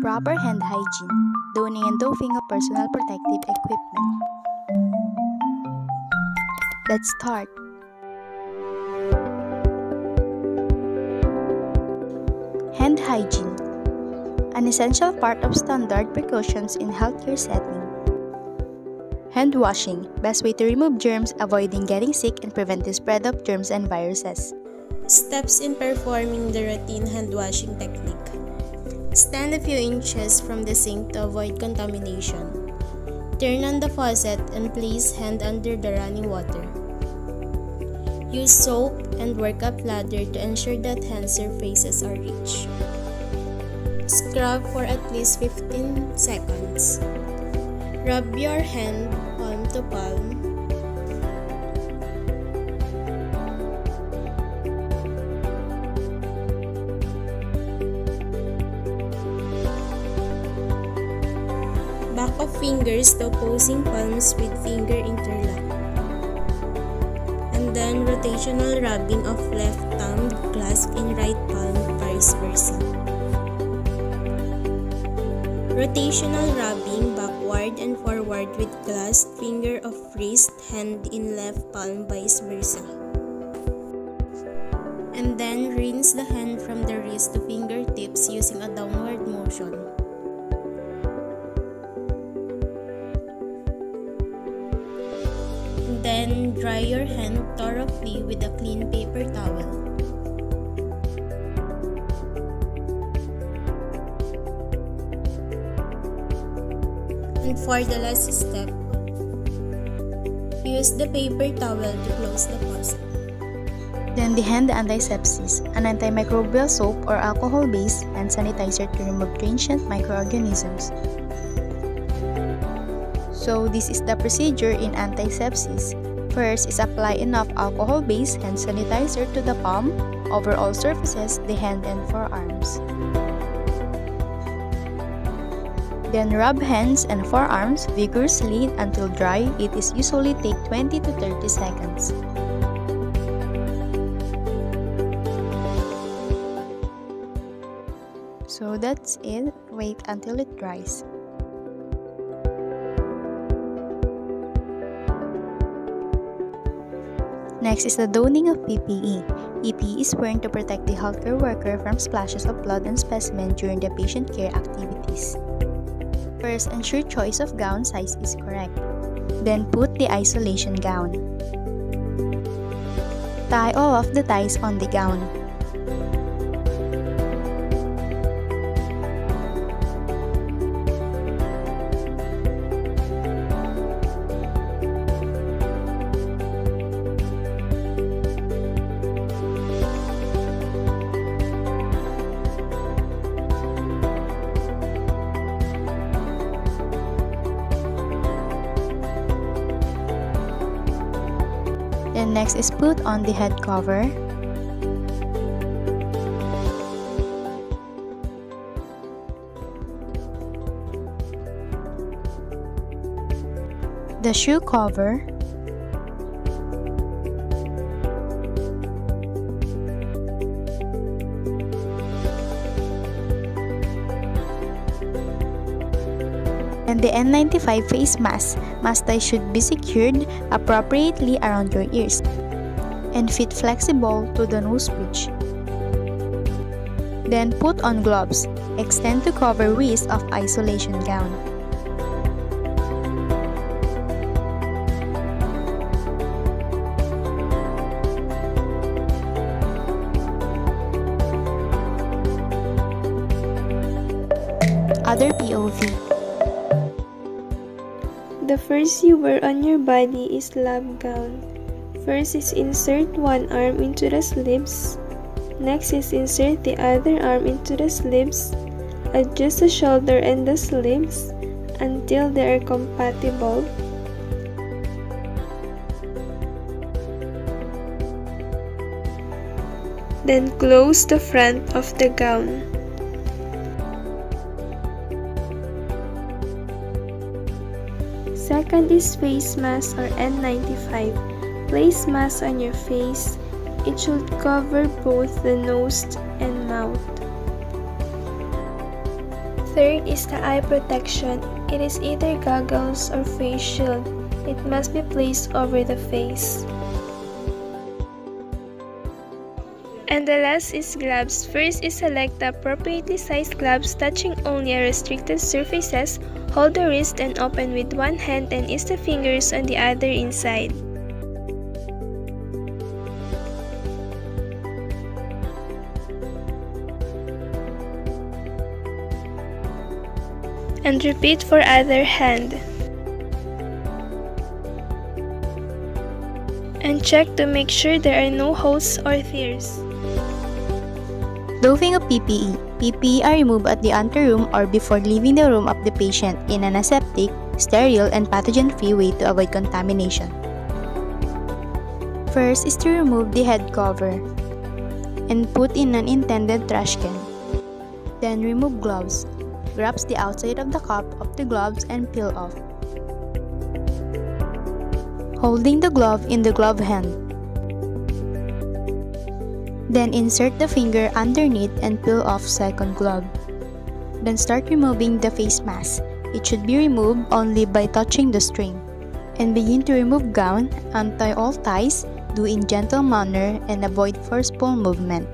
Proper hand hygiene, donning and doffing of personal protective equipment. Let's start. Hand hygiene, an essential part of standard precautions in healthcare setting. Hand washing, best way to remove germs, avoiding getting sick and prevent the spread of germs and viruses. Steps in performing the routine hand washing technique. Stand a few inches from the sink to avoid contamination. Turn on the faucet and place hand under the running water. Use soap and work up lather to ensure that hand surfaces are rich. Scrub for at least 15 seconds. Rub your hand palm to palm. Back of fingers to opposing palms with finger interlock. And then rotational rubbing of left thumb clasped in right palm, vice versa. Rotational rubbing backward and forward with clasped finger of wrist hand in left palm, vice versa. And then rinse the hand from the wrist to fingertips using a downward motion. Then dry your hand thoroughly with a clean paper towel. And for the last step, use the paper towel to close the faucet. Then the hand antisepsis, an antimicrobial soap or alcohol-based hand sanitizer to remove transient microorganisms. So this is the procedure in antisepsis. First is apply enough alcohol-based hand sanitizer to the palm, over all surfaces, the hand and forearms. Then rub hands and forearms vigorously until dry. It is usually take 20 to 30 seconds. So that's it. Wait until it dries. Next is the donning of PPE. PPE is worn to protect the healthcare worker from splashes of blood and specimen during the patient care activities. First, ensure choice of gown size is correct. Then put the isolation gown. Tie all of the ties on the gown. Then next is put on the head cover. The shoe cover. And the N95 face mask. Mask tie should be secured appropriately around your ears and fit flexible to the nose bridge. Then put on gloves. Extend to cover wrist of isolation gown. Other POV. The first you wear on your body is lab gown. First is insert one arm into the sleeves. Next is insert the other arm into the sleeves. Adjust the shoulder and the sleeves until they are compatible. Then close the front of the gown. Second is face mask or N95. Place mask on your face. It should cover both the nose and mouth. Third is the eye protection. It is either goggles or face shield. It must be placed over the face. And the last is gloves. First is select the appropriately sized gloves touching only a restricted surfaces. Hold the wrist and open with one hand and ease the fingers on the other inside. And repeat for other hand. And check to make sure there are no holes or tears. Doffing of PPE. PPE are removed at the anteroom or before leaving the room of the patient in an aseptic, sterile, and pathogen-free way to avoid contamination. First is to remove the head cover and put in an intended trash can. Then remove gloves. Grasp the outside of the cup of the gloves and peel off, holding the glove in the glove hand. Then insert the finger underneath and peel off second glove. Then start removing the face mask. It should be removed only by touching the string. And begin to remove gown, untie all ties, do in gentle manner and avoid forceful movement.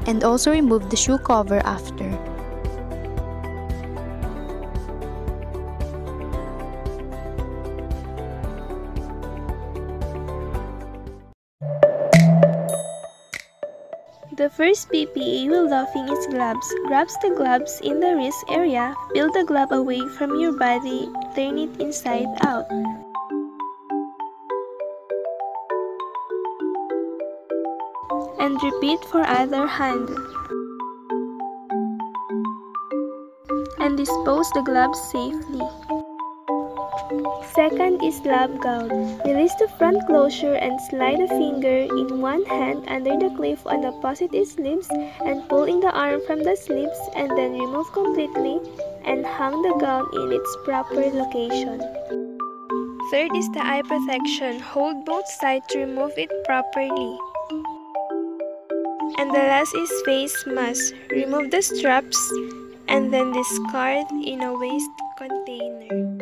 And also remove the shoe cover after. The first PPE while doffing is gloves. Grasp the gloves in the wrist area, peel the glove away from your body, turn it inside out. And repeat for other hand. And dispose the gloves safely. Second is lab gown. Release the front closure and slide a finger in one hand under the clip on the opposite sleeves and pull in the arm from the sleeves and then remove completely and hang the gown in its proper location. Third is the eye protection. Hold both sides to remove it properly. And the last is face mask. Remove the straps and then discard in a waste container.